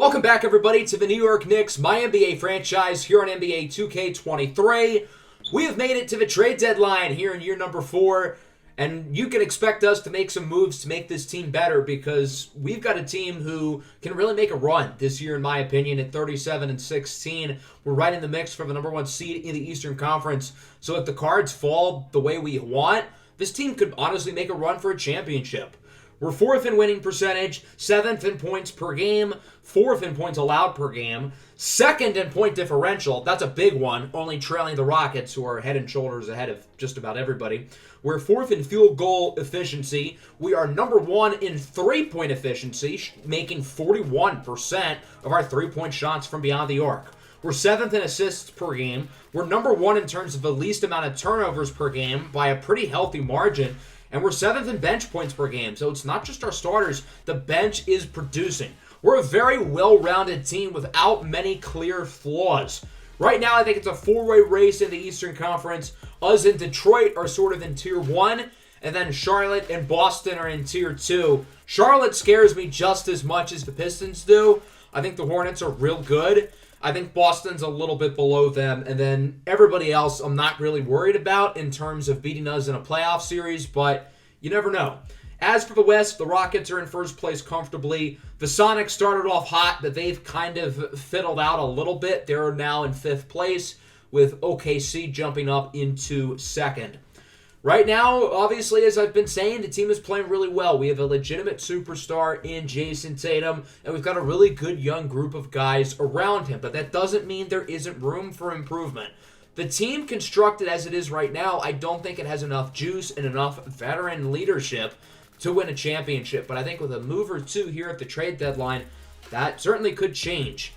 Welcome back, everybody, to the New York Knicks MyNBA franchise here on NBA 2K23. We have made it to the trade deadline here in year number 4, and you can expect us to make some moves to make this team better because we've got a team who can really make a run this year, in my opinion, at 37-16. We're right in the mix for the number 1 seed in the Eastern Conference. So if the cards fall the way we want, this team could honestly make a run for a championship. We're 4th in winning percentage, 7th in points per game, 4th in points allowed per game, 2nd in point differential. That's a big one, only trailing the Rockets, who are head and shoulders ahead of just about everybody. We're 4th in field goal efficiency. We are number 1 in three-point efficiency, making 41% of our three-point shots from beyond the arc. We're 7th in assists per game. We're number 1 in terms of the least amount of turnovers per game by a pretty healthy margin. And we're 7th in bench points per game. So it's not just our starters. The bench is producing. We're a very well-rounded team without many clear flaws. Right now, I think it's a four-way race in the Eastern Conference. Us and Detroit are sort of in Tier 1. And then Charlotte and Boston are in Tier 2. Charlotte scares me just as much as the Pistons do. I think the Hornets are real good. I think Boston's a little bit below them. And then everybody else I'm not really worried about in terms of beating us in a playoff series, but you never know. As for the West, the Rockets are in first place comfortably. The Sonics started off hot, but they've kind of fiddled out a little bit. They're now in 5th place, with OKC jumping up into 2nd. Right now, obviously, as I've been saying, the team is playing really well. We have a legitimate superstar in Jason Tatum, and we've got a really good young group of guys around him. But that doesn't mean there isn't room for improvement. The team constructed as it is right now, I don't think it has enough juice and enough veteran leadership to win a championship. But I think with a move or two here at the trade deadline, that certainly could change.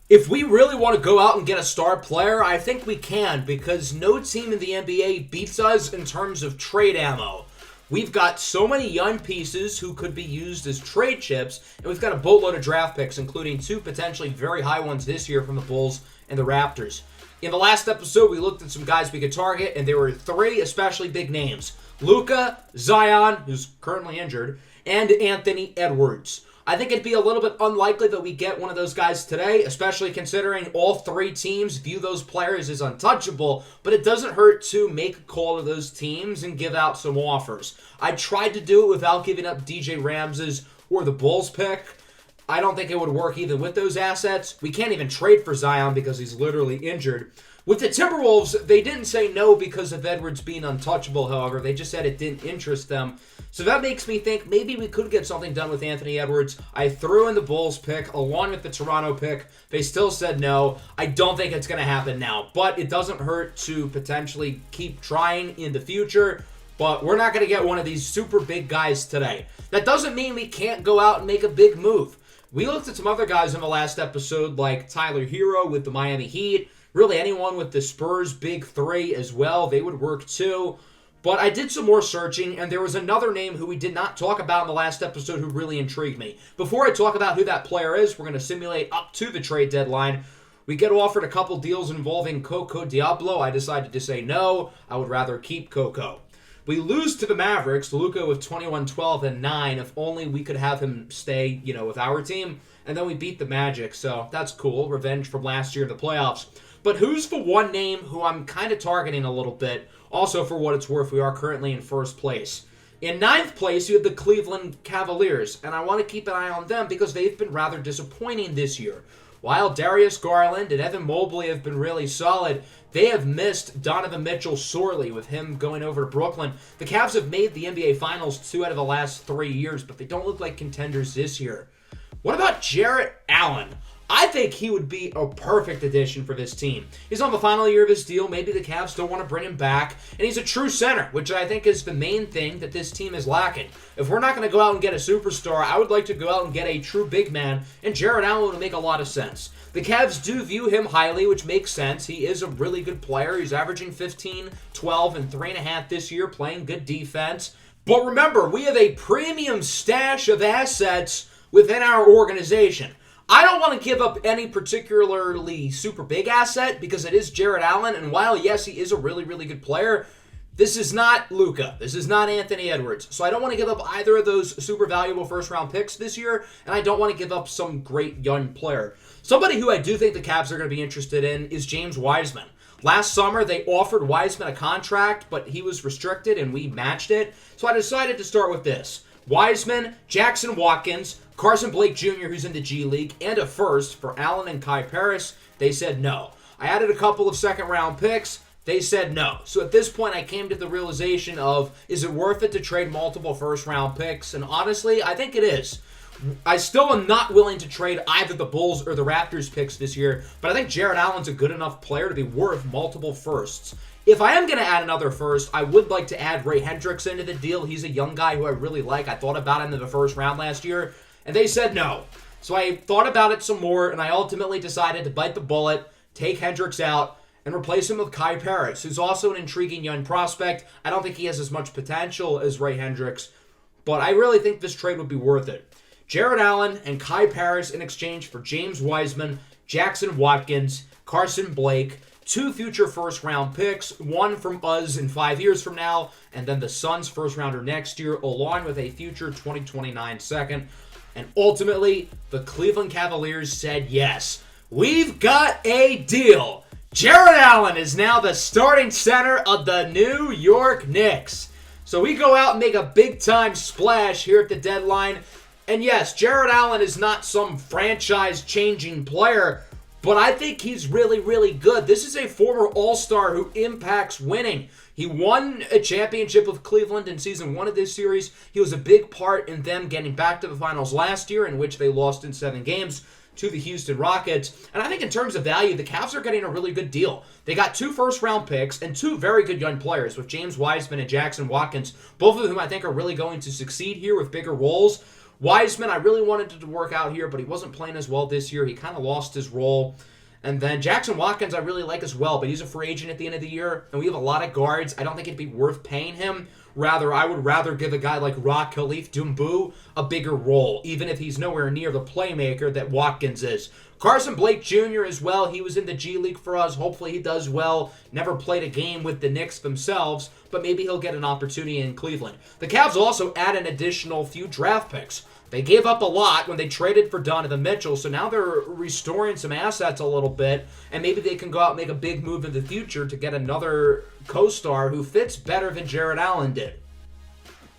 If we really want to go out and get a star player, I think we can, because no team in the NBA beats us in terms of trade ammo. We've got so many young pieces who could be used as trade chips, and we've got a boatload of draft picks, including 2 potentially very high ones this year from the Bulls and the Raptors. In the last episode, we looked at some guys we could target, and there were 3 especially big names: Luka, Zion, who's currently injured, and Anthony Edwards. I think it'd be a little bit unlikely that we get one of those guys today, especially considering all 3 teams view those players as untouchable, but it doesn't hurt to make a call to those teams and give out some offers. I tried to do it without giving up DJ Rams's or the Bulls pick. I don't think it would work even with those assets. We can't even trade for Zion because he's literally injured. With the Timberwolves, they didn't say no because of Edwards being untouchable, however. They just said it didn't interest them. So that makes me think maybe we could get something done with Anthony Edwards. I threw in the Bulls pick along with the Toronto pick. They still said no. I don't think it's going to happen now, but it doesn't hurt to potentially keep trying in the future. But we're not going to get one of these super big guys today. That doesn't mean we can't go out and make a big move. We looked at some other guys in the last episode, like Tyler Hero with the Miami Heat. Really, anyone with the Spurs big 3 as well, they would work too. But I did some more searching, and there was another name who we did not talk about in the last episode who really intrigued me. Before I talk about who that player is, we're going to simulate up to the trade deadline. We get offered a couple deals involving Coco Diablo. I decided to say no. I would rather keep Coco. We lose to the Mavericks, Luka with 21, 12, and 9. If only we could have him stay, with our team. And then we beat the Magic, so that's cool. Revenge from last year in the playoffs. But who's the one name who I'm kind of targeting a little bit? Also, for what it's worth, we are currently in 1st place. In 9th place, you have the Cleveland Cavaliers, and I want to keep an eye on them because they've been rather disappointing this year. While Darius Garland and Evan Mobley have been really solid, they have missed Donovan Mitchell sorely with him going over to Brooklyn. The Cavs have made the NBA Finals 2 out of the last 3 years, but they don't look like contenders this year. What about Jarrett Allen? I think he would be a perfect addition for this team. He's on the final year of his deal. Maybe the Cavs don't want to bring him back. And he's a true center, which I think is the main thing that this team is lacking. If we're not going to go out and get a superstar, I would like to go out and get a true big man, and Jarrett Allen would make a lot of sense. The Cavs do view him highly, which makes sense. He is a really good player. He's averaging 15, 12, and 3.5 this year, playing good defense. But remember, we have a premium stash of assets within our organization. I don't want to give up any particularly super big asset because it is Jarrett Allen, and while, yes, he is a really, really good player, This is not Luka. This is not Anthony Edwards. So I don't want to give up either of those super valuable first-round picks this year, and I don't want to give up some great young player. Somebody who I do think the Cavs are going to be interested in is James Wiseman. Last summer, they offered Wiseman a contract, but he was restricted, and we matched it. So I decided to start with this. Wiseman, Jackson Watkins, Carson Blake Jr., who's in the G League, and a first for Allen and Kai Paris. They said no. I added a couple of second-round picks. They said no. So at this point, I came to the realization of, is it worth it to trade multiple first-round picks? And honestly, I think it is. I still am not willing to trade either the Bulls or the Raptors picks this year, but I think Jarrett Allen's a good enough player to be worth multiple firsts. If I am going to add another first, I would like to add Ray Hendricks into the deal. He's a young guy who I really like. I thought about him in the first round last year, and they said no. So I thought about it some more, and I ultimately decided to bite the bullet, take Hendricks out, and replace him with Kai Paris, who's also an intriguing young prospect. I don't think he has as much potential as Ray Hendricks, but I really think this trade would be worth it. Jarrett Allen and Kai Paris in exchange for James Wiseman, Jackson Watkins, Carson Blake, 2 future first-round picks, 1 from us in 5 years from now, and then the Suns' first-rounder next year, along with a future 2029 second. And ultimately, the Cleveland Cavaliers said yes. We've got a deal. Jarrett Allen is now the starting center of the New York Knicks. So we go out and make a big-time splash here at the deadline. And yes, Jarrett Allen is not some franchise-changing player, but I think he's really, really good. This is a former All-Star who impacts winning. He won a championship with Cleveland in Season 1 of this series. He was a big part in them getting back to the finals last year, in which they lost in 7 games to the Houston Rockets. And I think in terms of value, the Cavs are getting a really good deal. They got 2 first-round picks and 2 very good young players with James Wiseman and Jackson Watkins, both of whom I think are really going to succeed here with bigger roles. Wiseman, I really wanted it to work out here, but he wasn't playing as well this year. He kind of lost his role. And then Jackson Watkins I really like as well, but he's a free agent at the end of the year, and we have a lot of guards. I don't think it'd be worth paying him. I would rather give a guy like Rock Khalif Doumbou a bigger role, even if he's nowhere near the playmaker that Watkins is. Carson Blake Jr. as well. He was in the G League for us. Hopefully he does well. Never played a game with the Knicks themselves, but maybe he'll get an opportunity in Cleveland. The Cavs also add an additional few draft picks. They gave up a lot when they traded for Donovan Mitchell, so now they're restoring some assets a little bit, and maybe they can go out and make a big move in the future to get another co-star who fits better than Jarrett Allen did.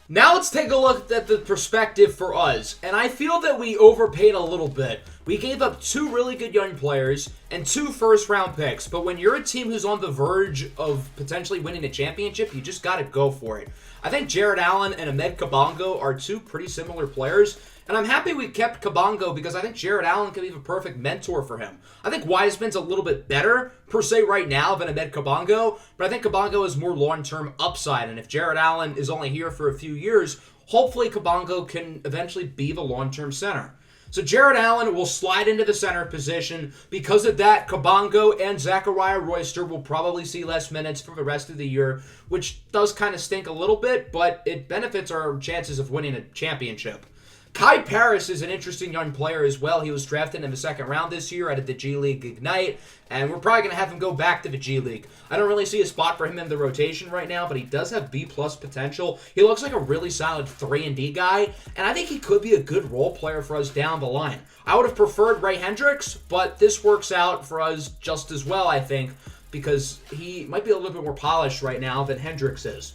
Now let's take a look at the perspective for us, and I feel that we overpaid a little bit. We gave up 2 really good young players and 2 first-round picks, but when you're a team who's on the verge of potentially winning a championship, you just got to go for it. I think Jarrett Allen and Ahmed Kabongo are 2 pretty similar players, and I'm happy we kept Kabongo because I think Jarrett Allen could be the perfect mentor for him. I think Wiseman's a little bit better, per se, right now than Ahmed Kabongo, but I think Kabongo has more long-term upside, and if Jarrett Allen is only here for a few years, hopefully Kabongo can eventually be the long-term center. So Jarrett Allen will slide into the center position. Because of that, Kabongo and Zachariah Royster will probably see less minutes for the rest of the year, which does kind of stink a little bit, but it benefits our chances of winning a championship. Kai Paris is an interesting young player as well. He was drafted in the 2nd round this year out of the G League Ignite, and we're probably going to have him go back to the G League. I don't really see a spot for him in the rotation right now, but he does have B-plus potential. He looks like a really solid 3-and-D guy, and I think he could be a good role player for us down the line. I would have preferred Ray Hendricks, but this works out for us just as well, I think, because he might be a little bit more polished right now than Hendricks is.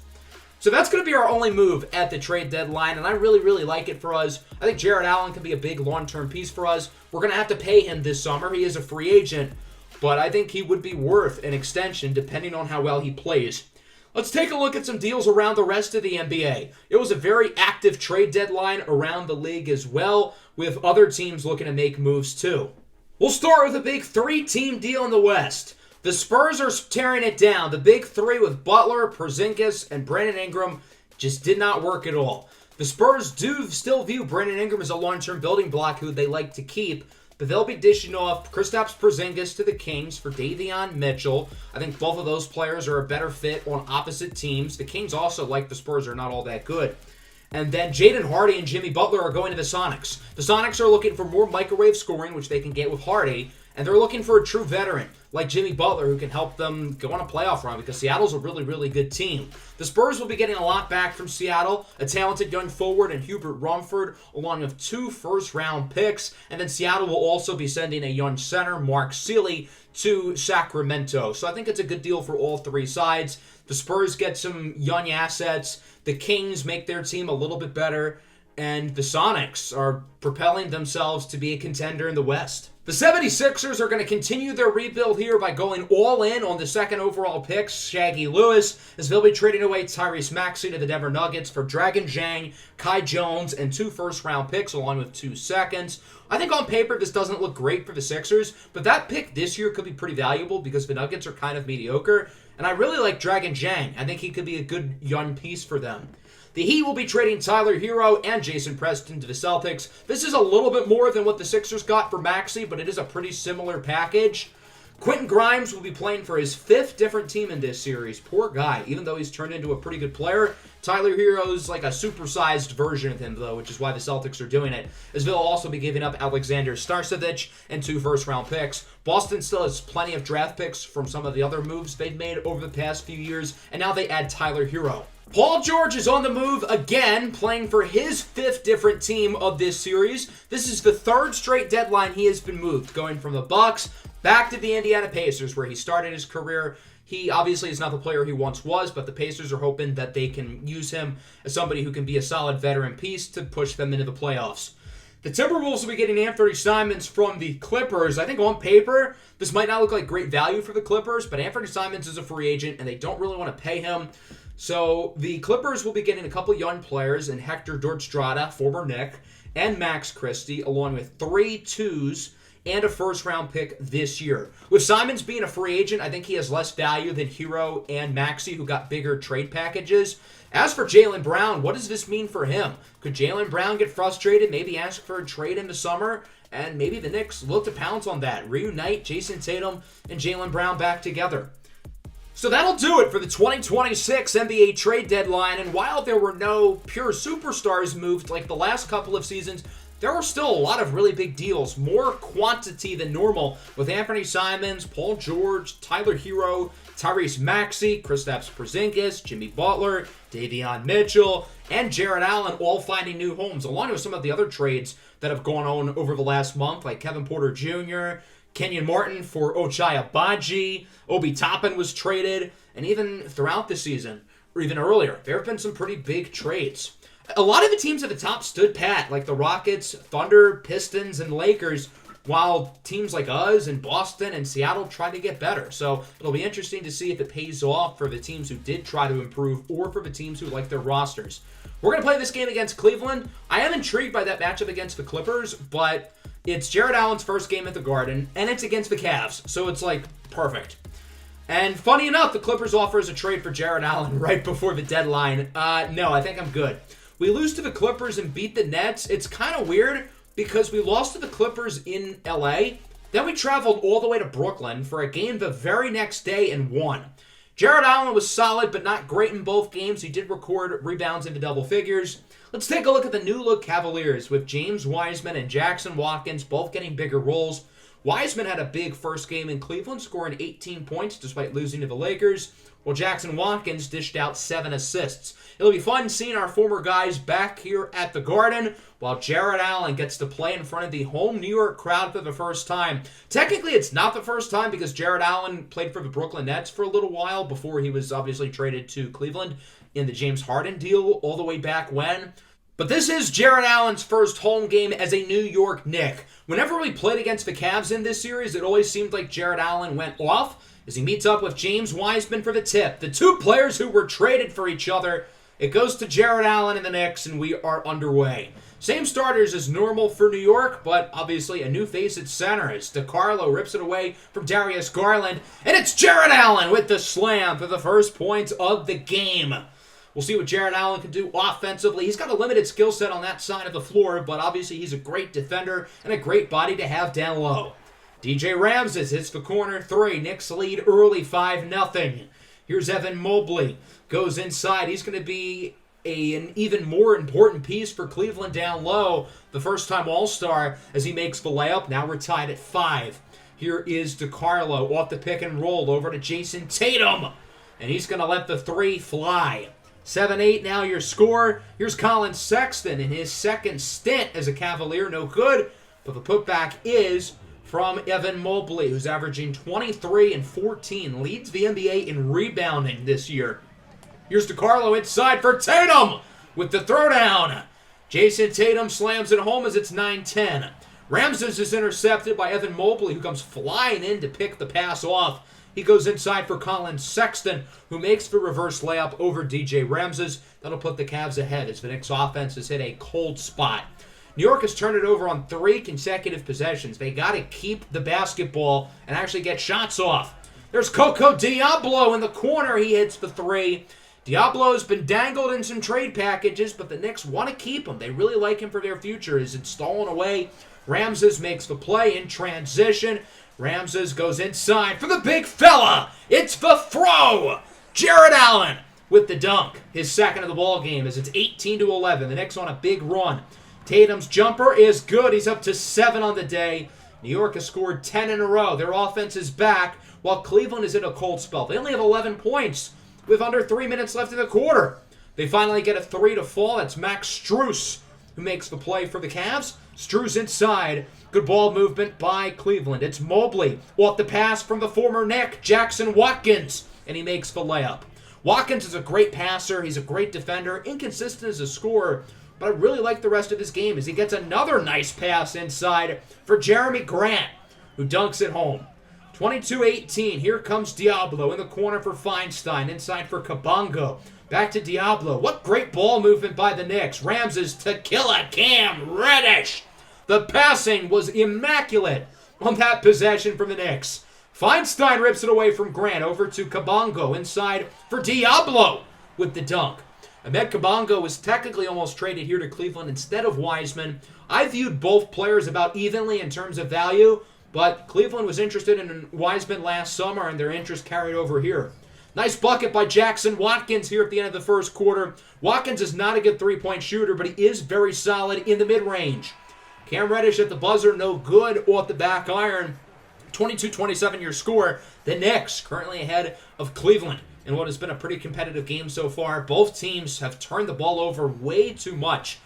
So that's going to be our only move at the trade deadline, and I really, really like it for us. I think Jarrett Allen can be a big long-term piece for us. We're going to have to pay him this summer. He is a free agent, but I think he would be worth an extension depending on how well he plays. Let's take a look at some deals around the rest of the NBA. It was a very active trade deadline around the league as well, with other teams looking to make moves too. We'll start with a big 3-team deal in the West. The Spurs are tearing it down. The big 3 with Butler, Porzingis, and Brandon Ingram just did not work at all. The Spurs do still view Brandon Ingram as a long-term building block who they like to keep, but they'll be dishing off Kristaps Porzingis to the Kings for Davion Mitchell. I think both of those players are a better fit on opposite teams. The Kings also, like the Spurs, are not all that good. And then Jaden Hardy and Jimmy Butler are going to the Sonics. The Sonics are looking for more microwave scoring, which they can get with Hardy. And they're looking for a true veteran like Jimmy Butler who can help them go on a playoff run because Seattle's a really, really good team. The Spurs will be getting a lot back from Seattle, a talented young forward in Hubert Rumford, along with 2 first-round picks. And then Seattle will also be sending a young center, Mark Sealy, to Sacramento. So I think it's a good deal for all 3 sides. The Spurs get some young assets. The Kings make their team a little bit better. And the Sonics are propelling themselves to be a contender in the West. The 76ers are going to continue their rebuild here by going all in on the 2nd overall pick, Shaggy Lewis, as they'll be trading away Tyrese Maxey to the Denver Nuggets for Dragon Zhang, Kai Jones, and 2 first-round picks along with 2 seconds. I think on paper this doesn't look great for the Sixers, but that pick this year could be pretty valuable because the Nuggets are kind of mediocre, and I really like Dragon Zhang. I think he could be a good young piece for them. The Heat will be trading Tyler Hero and Jason Preston to the Celtics. This is a little bit more than what the Sixers got for Maxey, but it is a pretty similar package. Quentin Grimes will be playing for his 5th different team in this series. Poor guy, even though he's turned into a pretty good player. Tyler Hero's like a supersized version of him, though, which is why the Celtics are doing it, as they'll also be giving up Alexander Starcevic and 2 first-round picks. Boston still has plenty of draft picks from some of the other moves they've made over the past few years, and now they add Tyler Hero. Paul George is on the move again, playing for his 5th different team of this series. This is the 3rd straight deadline he has been moved, going from the Bucks back to the Indiana Pacers, where he started his career. He obviously is not the player he once was, but the Pacers are hoping that they can use him as somebody who can be a solid veteran piece to push them into the playoffs. The Timberwolves will be getting Anthony Simons from the Clippers. I think on paper, this might not look like great value for the Clippers, but Anthony Simons is a free agent, and they don't really want to pay him. So the Clippers will be getting a couple young players in Hector Dortstrada, former Knick, and Max Christie, along with 3 2s and a first-round pick this year. With Simons being a free agent, I think he has less value than Hero and Maxey, who got bigger trade packages. As for Jaylen Brown, what does this mean for him? Could Jaylen Brown get frustrated, maybe ask for a trade in the summer, and maybe the Knicks look to pounce on that, reunite Jason Tatum and Jaylen Brown back together? So that'll do it for the 2026 NBA trade deadline, and while there were no pure superstars moved like the last couple of seasons, there were still a lot of really big deals, more quantity than normal, with Anthony Simons, Paul George, Tyler Hero, Tyrese Maxey, Kristaps Porzingis, Jimmy Butler, Davion Mitchell, and Jarrett Allen all finding new homes, along with some of the other trades that have gone on over the last month, like Kevin Porter Jr., Kenyon Martin for Ochai Agbaji, Obi Toppin was traded, and even throughout the season, or even earlier, there have been some pretty big trades. A lot of the teams at the top stood pat, like the Rockets, Thunder, Pistons, and Lakers, while teams like us and Boston and Seattle tried to get better. So it'll be interesting to see if it pays off for the teams who did try to improve or for the teams who like their rosters. We're going to play this game against Cleveland. I am intrigued by that matchup against the Clippers, but it's Jarrett Allen's first game at the Garden, and it's against the Cavs, so it's like perfect. And funny enough, the Clippers offers a trade for Jarrett Allen right before the deadline. No, I think I'm good. We lose to the Clippers and beat the Nets. It's kind of weird because we lost to the Clippers in LA. Then we traveled all the way to Brooklyn for a game the very next day and won. Jarrett Allen was solid but not great in both games. He did record rebounds into double figures. Let's take a look at the new-look Cavaliers with James Wiseman and Jackson Watkins both getting bigger roles. Wiseman had a big first game in Cleveland, scoring 18 points despite losing to the Lakers, while Jackson Watkins dished out 7 assists. It'll be fun seeing our former guys back here at the Garden, while Jarrett Allen gets to play in front of the home New York crowd for the first time. Technically, it's not the first time because Jarrett Allen played for the Brooklyn Nets for a little while before he was obviously traded to Cleveland in the James Harden deal all the way back when. But this is Jarrett Allen's first home game as a New York Knick. Whenever we played against the Cavs in this series, it always seemed like Jarrett Allen went off as he meets up with James Wiseman for the tip. The two players who were traded for each other. It goes to Jarrett Allen and the Knicks, and we are underway. Same starters as normal for New York, but obviously a new face at center as DeCarlo rips it away from Darius Garland, and it's Jarrett Allen with the slam for the first points of the game. We'll see what Jarrett Allen can do offensively. He's got a limited skill set on that side of the floor, but obviously he's a great defender and a great body to have down low. DJ Ramses hits the corner three. Knicks lead early 5-0. Here's Evan Mobley. Goes inside. He's going to be an even more important piece for Cleveland down low. The first-time All-Star as he makes the layup. Now we're tied at 5. Here is DiCarlo off the pick and roll over to Jason Tatum. And he's going to let the three fly. 7-8 now your score. Here's Colin Sexton in his second stint as a Cavalier. No good. But the putback is from Evan Mobley, who's averaging 23 and 14. Leads the NBA in rebounding this year. Here's DiCarlo inside for Tatum with the throwdown. Jason Tatum slams it home as it's 9-10. Ramses is intercepted by Evan Mobley, who comes flying in to pick the pass off. He goes inside for Colin Sexton, who makes the reverse layup over DJ Ramses. That'll put the Cavs ahead as the Knicks offense has hit a cold spot. New York has turned it over on 3 consecutive possessions. They got to keep the basketball and actually get shots off. There's Coco Diablo in the corner. He hits the 3. Diablo's been dangled in some trade packages, but the Knicks want to keep him. They really like him for their future. He's installing away. Ramses makes the play in transition. Ramses goes inside for the big fella. It's the throw. Jared Allen with the dunk. His second of the ball game as it's 18-11. The Knicks on a big run. Tatum's jumper is good. He's up to 7 on the day. New York has scored 10 in a row. Their offense is back while Cleveland is in a cold spell. They only have 11 points with under 3 minutes left in the quarter. They finally get a 3 to fall. That's Max Strus who makes the play for the Cavs. Strus inside. Good ball movement by Cleveland. It's Mobley off the pass from the former Knick, Jackson Watkins, and he makes the layup. Watkins is a great passer. He's a great defender. Inconsistent as a scorer, but I really like the rest of his game as he gets another nice pass inside for Jeremy Grant, who dunks it home. 22-18. Here comes Diablo in the corner for Feinstein. Inside for Kabongo. Back to Diablo. What great ball movement by the Knicks. Ramses to kill it. Cam Reddish. The passing was immaculate on that possession from the Knicks. Feinstein rips it away from Grant over to Kabongo. Inside for Diablo with the dunk. Ahmed Kabongo was technically almost traded here to Cleveland instead of Wiseman. I viewed both players about evenly in terms of value, but Cleveland was interested in Wiseman last summer, and their interest carried over here. Nice bucket by Jackson Watkins here at the end of the first quarter. Watkins is not a good three-point shooter, but he is very solid in the mid-range. Cam Reddish at the buzzer, no good off the back iron. 22-27 your score. The Knicks currently ahead of Cleveland in what has been a pretty competitive game so far. Both teams have turned the ball over way too much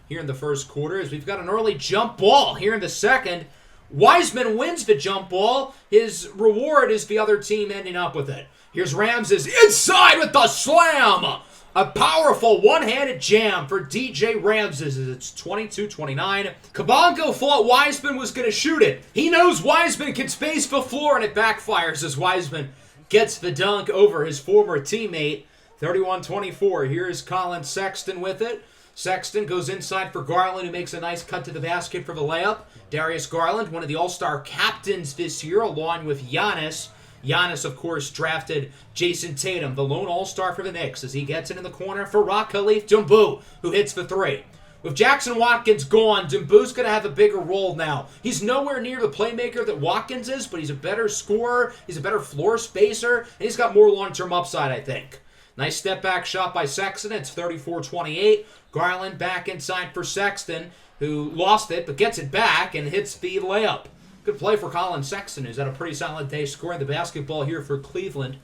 here in the first quarter as we've got an early jump ball here in the second. Wiseman wins the jump ball. His reward is the other team ending up with it. Here's Ramses inside with the slam. A powerful one-handed jam for DJ Ramses as it's 22-29. Kabongo thought Wiseman was going to shoot it. He knows Wiseman can space the floor, and it backfires as Wiseman gets the dunk over his former teammate. 31-24. Here's Colin Sexton with it. Sexton goes inside for Garland, who makes a nice cut to the basket for the layup. Darius Garland, one of the All-Star captains this year, along with Giannis. Giannis, of course, drafted Jason Tatum, the lone All-Star for the Knicks, as he gets it in the corner for Khalif Dumbu, who hits the 3. With Jackson Watkins gone, Dumbu's going to have a bigger role now. He's nowhere near the playmaker that Watkins is, but he's a better scorer, he's a better floor spacer, and he's got more long-term upside, I think. Nice step-back shot by Sexton. It's 34-28. Garland back inside for Sexton, who lost it, but gets it back and hits the layup. Good play for Colin Sexton, who's had a pretty solid day scoring the basketball here for Cleveland.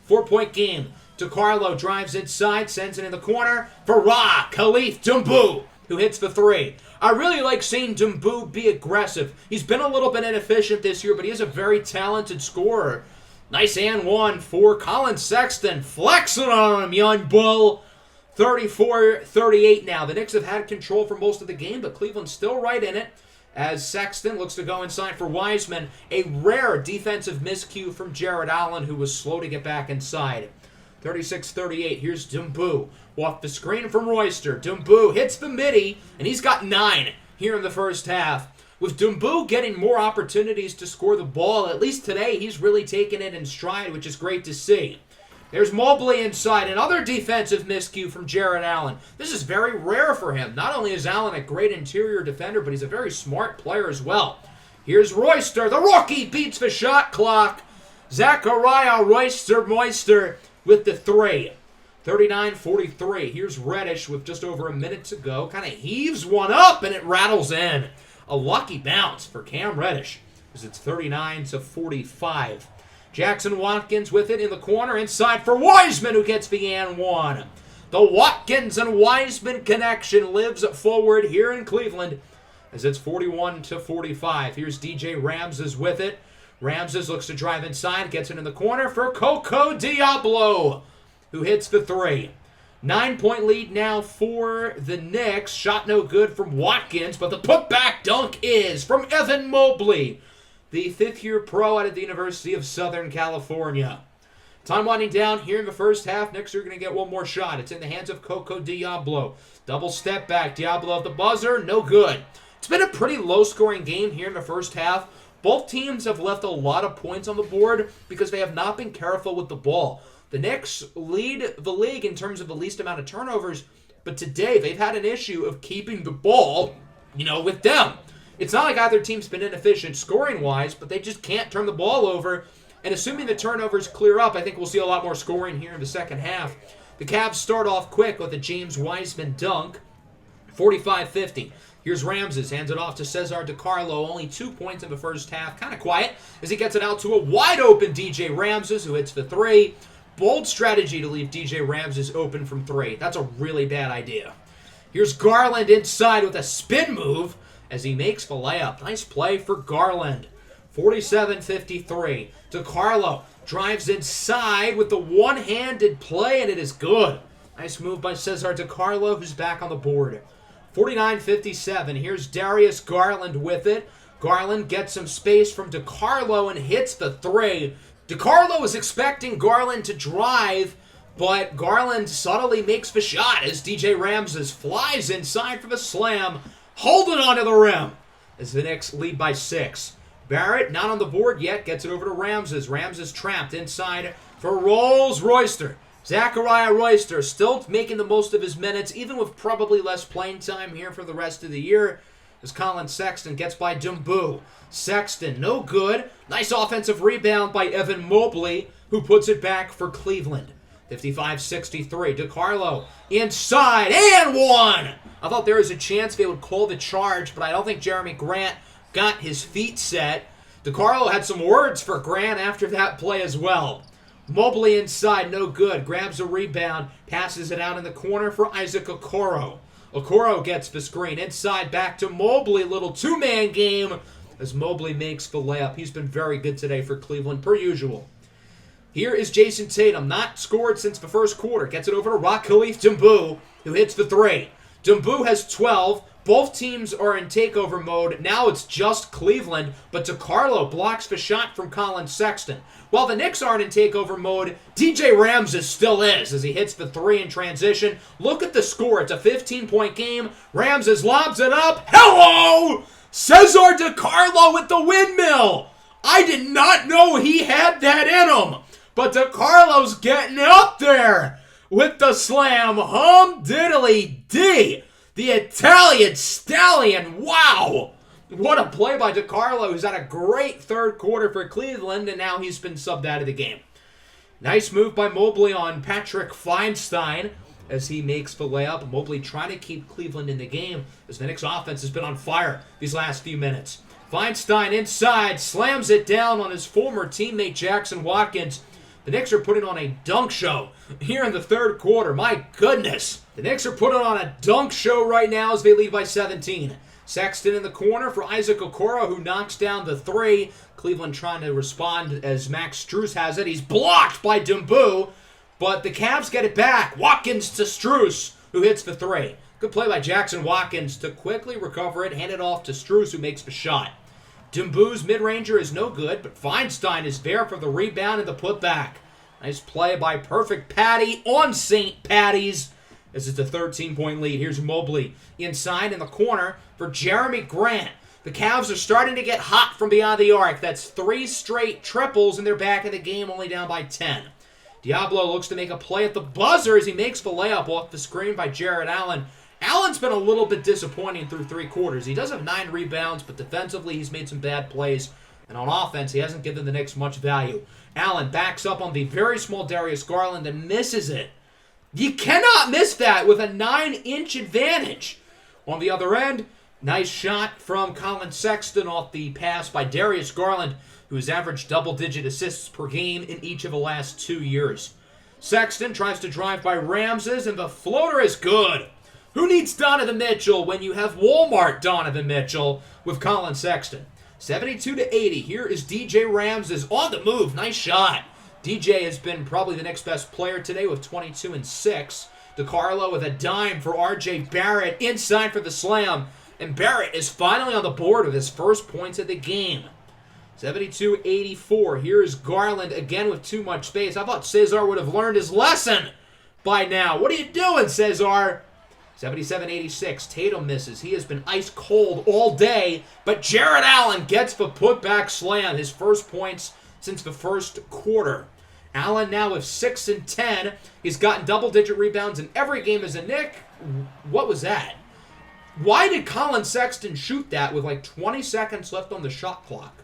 4-point game. DiCarlo drives inside, sends it in the corner for Khalif Dumbu, who hits the 3. I really like seeing Dumbu be aggressive. He's been a little bit inefficient this year, but he is a very talented scorer. Nice and one for Colin Sexton. Flexing on him, young bull. 34-38 now. The Knicks have had control for most of the game, but Cleveland's still right in it as Sexton looks to go inside for Wiseman. A rare defensive miscue from Jared Allen, who was slow to get back inside. 36-38. Here's Dumbu off the screen from Royster. Dumbu hits the midi, and he's got 9 here in the first half. With Dumbu getting more opportunities to score the ball, at least today, he's really taken it in stride, which is great to see. There's Mobley inside, another defensive miscue from Jared Allen. This is very rare for him. Not only is Allen a great interior defender, but he's a very smart player as well. Here's Royster. The rookie beats the shot clock. Zachariah Royster with the 3. 39-43. Here's Reddish with just over a minute to go. Kind of heaves one up, and it rattles in. A lucky bounce for Cam Reddish. as it's 39-45. Jackson Watkins with it in the corner, inside for Wiseman, who gets the and one. The Watkins and Wiseman connection lives forward here in Cleveland as it's 41-45. Here's DJ Ramses with it. Ramses looks to drive inside, gets it in the corner for Coco Diablo, who hits the three. 9-point lead now for the Knicks. Shot no good from Watkins, but the putback dunk is from Evan Mobley, the fifth-year pro out of the University of Southern California. Time winding down here in the first half. Knicks are going to get one more shot. It's in the hands of Coco Diablo. Double step back. Diablo at the buzzer. No good. It's been a pretty low-scoring game here in the first half. Both teams have left a lot of points on the board because they have not been careful with the ball. The Knicks lead the league in terms of the least amount of turnovers, but today they've had an issue of keeping the ball, with them. It's not like either team's been inefficient scoring-wise, but they just can't turn the ball over. And assuming the turnovers clear up, I think we'll see a lot more scoring here in the second half. The Cavs start off quick with a James Wiseman dunk, 45-50. Here's Ramses, hands it off to Cesar DiCarlo. Only 2 points in the first half. Kind of quiet as he gets it out to a wide-open DJ Ramses, who hits the three. Bold strategy to leave DJ Ramses open from three. That's a really bad idea. Here's Garland inside with a spin move as he makes the layup. Nice play for Garland. 47-53. DiCarlo drives inside with the one-handed play, and it is good. Nice move by Cesar DiCarlo, who's back on the board. 49-57. Here's Darius Garland with it. Garland gets some space from DiCarlo and hits the three. DiCarlo was expecting Garland to drive, but Garland subtly makes the shot as DJ Ramses flies inside for the slam, holding onto the rim as the Knicks lead by 6. Barrett, not on the board yet, gets it over to Ramses. Ramses trapped inside for Royster. Zachariah Royster still making the most of his minutes, even with probably less playing time here for the rest of the year, as Colin Sexton gets by Dumbu. Sexton, no good. Nice offensive rebound by Evan Mobley, who puts it back for Cleveland. 55-63. DiCarlo inside and one. I thought there was a chance they would call the charge, but I don't think Jeremy Grant got his feet set. DiCarlo had some words for Grant after that play as well. Mobley inside, no good. Grabs a rebound, passes it out in the corner for Isaac Okoro. Okoro gets the screen. Inside, back to Mobley. Little two-man game as Mobley makes the layup. He's been very good today for Cleveland, per usual. Here is Jason Tatum, not scored since the first quarter. Gets it over to Khalif Dumbu, who hits the three. Dumbu has 12. Both teams are in takeover mode. Now it's just Cleveland, but DiCarlo blocks the shot from Colin Sexton. While the Knicks aren't in takeover mode, DJ Ramses still is as he hits the three in transition. Look at the score. It's a 15-point game. Ramses lobs it up. Hello! Cesar DiCarlo with the windmill. I did not know he had that in him, but DiCarlo's getting up there with the slam. Hum diddly dee. The Italian stallion. Wow. What a play by DiCarlo, who's had a great third quarter for Cleveland, and now he's been subbed out of the game. Nice move by Mobley on Patrick Feinstein as he makes the layup. Mobley trying to keep Cleveland in the game as the Knicks offense has been on fire these last few minutes. Feinstein inside, slams it down on his former teammate Jackson Watkins. The Knicks are putting on a dunk show here in the third quarter. My goodness. The Knicks are putting on a dunk show right now as they lead by 17. Sexton in the corner for Isaac Okoro, who knocks down the three. Cleveland trying to respond as Max Strus has it. He's blocked by Dumbu, but the Cavs get it back. Watkins to Strus, who hits the three. Good play by Jackson Watkins to quickly recover it, hand it off to Strus, who makes the shot. Dumbu's mid-ranger is no good, but Feinstein is there for the rebound and the putback. Nice play by Perfect Patty on St. Patty's as it's a 13-point lead. Here's Mobley inside in the corner for Jeremy Grant. The Cavs are starting to get hot from beyond the arc. That's 3 straight triples, and they're back in the game, only down by 10. Diablo looks to make a play at the buzzer as he makes the layup off the screen by Jarrett Allen. Allen's been a little bit disappointing through 3 quarters. He does have 9 rebounds, but defensively he's made some bad plays. And on offense, he hasn't given the Knicks much value. Allen backs up on the very small Darius Garland and misses it. You cannot miss that with a 9-inch advantage. On the other end, Nice shot from Colin Sexton off the pass by Darius Garland, who has averaged double-digit assists per game in each of the last 2 years. Sexton tries to drive by Ramses, and the floater is good. Who needs Donovan Mitchell when you have Walmart Donovan Mitchell with Colin Sexton? 72-80. Here is DJ Ramses on the move. Nice shot. DJ has been probably the next best player today with 22 and 6. DiCarlo with a dime for RJ Barrett inside for the slam. And Barrett is finally on the board with his first points of the game. 72-84. Here is Garland again with too much space. I thought Cesar would have learned his lesson by now. What are you doing, Cesar? 77-86. Tatum misses. He has been ice cold all day, but Jarrett Allen gets the putback slam. His first points since the first quarter. Allen now with 6 and 10. He's gotten double-digit rebounds in every game as a Knick. What was that? Why did Colin Sexton shoot that with like 20 seconds left on the shot clock?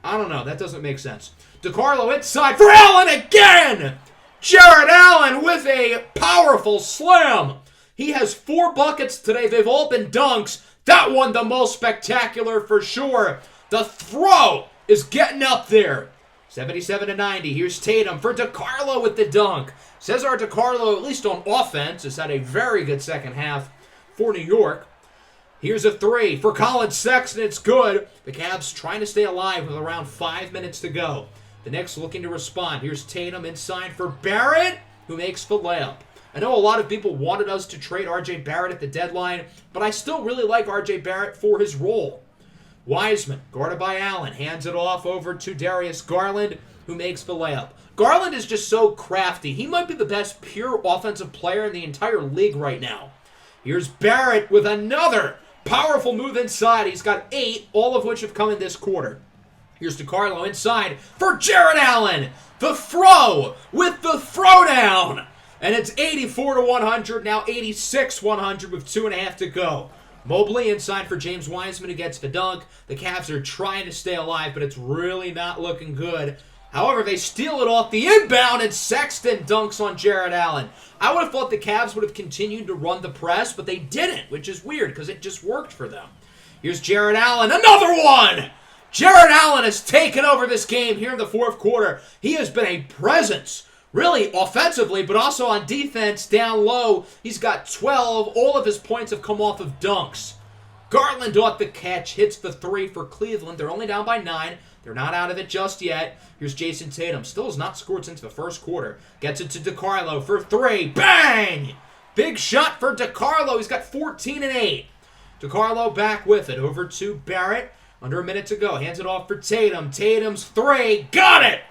I don't know. That doesn't make sense. DiCarlo inside for Allen again! Jarrett Allen with a powerful slam. He has 4 buckets today. They've all been dunks. That one the most spectacular for sure. The throw is getting up there. 77-90. Here's Tatum for DiCarlo with the dunk. Cesar DiCarlo, at least on offense, has had a very good second half for New York. Here's a 3 for Colin Sexton. It's good. The Cavs trying to stay alive with around 5 minutes to go. The Knicks looking to respond. Here's Tatum inside for Barrett, who makes the layup. I know a lot of people wanted us to trade RJ Barrett at the deadline, but I still really like RJ Barrett for his role. Wiseman, guarded by Allen, hands it off over to Darius Garland, who makes the layup. Garland is just so crafty. He might be the best pure offensive player in the entire league right now. Here's Barrett with another powerful move inside. He's got 8, all of which have come in this quarter. Here's DiCarlo inside for Jarrett Allen. The throw with the throwdown. And it's 84-100, now 86-100 with 2.5 to go. Mobley inside for James Wiseman, who gets the dunk. The Cavs are trying to stay alive, but it's really not looking good. However, they steal it off the inbound, and Sexton dunks on Jarrett Allen. I would have thought the Cavs would have continued to run the press, but they didn't, which is weird because it just worked for them. Here's Jarrett Allen, another one! Jarrett Allen has taken over this game here in the fourth quarter. He has been a presence, really offensively, but also on defense down low. He's got 12. All of his points have come off of dunks. Garland off the catch, hits the 3 for Cleveland. They're only down by 9. They're not out of it just yet. Here's Jason Tatum. Still has not scored since the first quarter. Gets it to DiCarlo for 3. Bang! Big shot for DiCarlo. He's got 14 and 8. DiCarlo back with it. Over to Barrett. Under a minute to go. Hands it off for Tatum. Tatum's 3. Got it!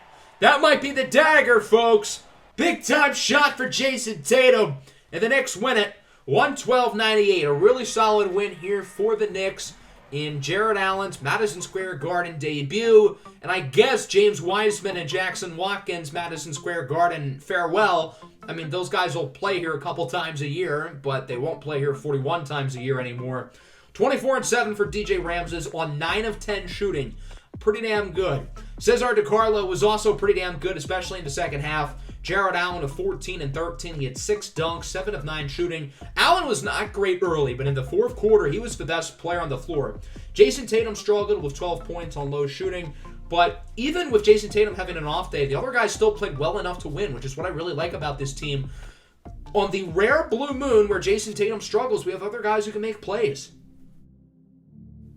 That might be the dagger, folks. Big time shot for Jason Tatum. And the Knicks win it. 112-98. A really solid win here for the Knicks in Jarrett Allen's Madison Square Garden debut. And I guess James Wiseman and Jackson Watkins' Madison Square Garden farewell. I mean, those guys will play here a couple times a year, but they won't play here 41 times a year anymore. 24-7 for DJ Ramses on 9 of 10 shooting. Pretty damn good. Cesar DiCarlo was also pretty damn good, especially in the second half. Jarrett Allen of 14 and 13. He had 6 dunks, 7 of 9 shooting. Allen was not great early, but in the fourth quarter, he was the best player on the floor. Jason Tatum struggled with 12 points on low shooting, but even with Jason Tatum having an off day, the other guys still played well enough to win, which is what I really like about this team. On the rare blue moon where Jason Tatum struggles, we have other guys who can make plays.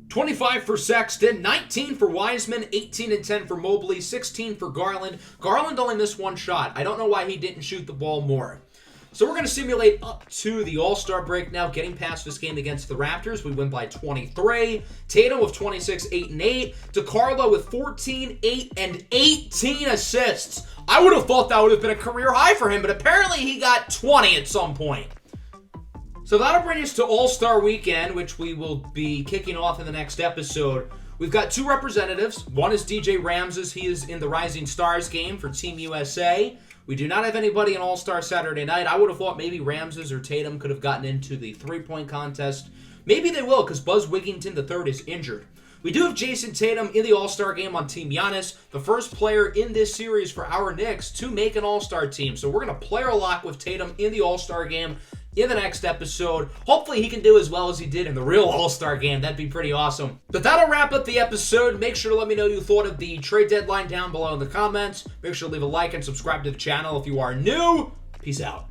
25 for Sexton, 19 for Wiseman, 18 and 10 for Mobley, 16 for Garland. Garland only missed 1 shot. I don't know why he didn't shoot the ball more. So we're going to simulate up to the All-Star break now, getting past this game against the Raptors. We win by 23. Tatum with 26, 8 and 8. DiCarlo with 14, 8 and 18 assists. I would have thought that would have been a career high for him, but apparently he got 20 at some point. So that'll bring us to All-Star Weekend, which we will be kicking off in the next episode. We've got 2 representatives. One is DJ Ramses. He is in the Rising Stars game for Team USA. We do not have anybody in All-Star Saturday night. I would have thought maybe Ramses or Tatum could have gotten into the 3-point contest. Maybe they will, because Buzz Wigginton III is injured. We do have Jason Tatum in the All-Star game on Team Giannis, the first player in this series for our Knicks to make an All-Star team. So we're going to player lock with Tatum in the All-Star game. in the next episode. Hopefully he can do as well as he did in the real All-Star game. That'd be pretty awesome. But that'll wrap up the episode. Make sure to let me know what you thought of the trade deadline down below in the comments. Make sure to leave a like and subscribe to the channel if you are new. Peace out.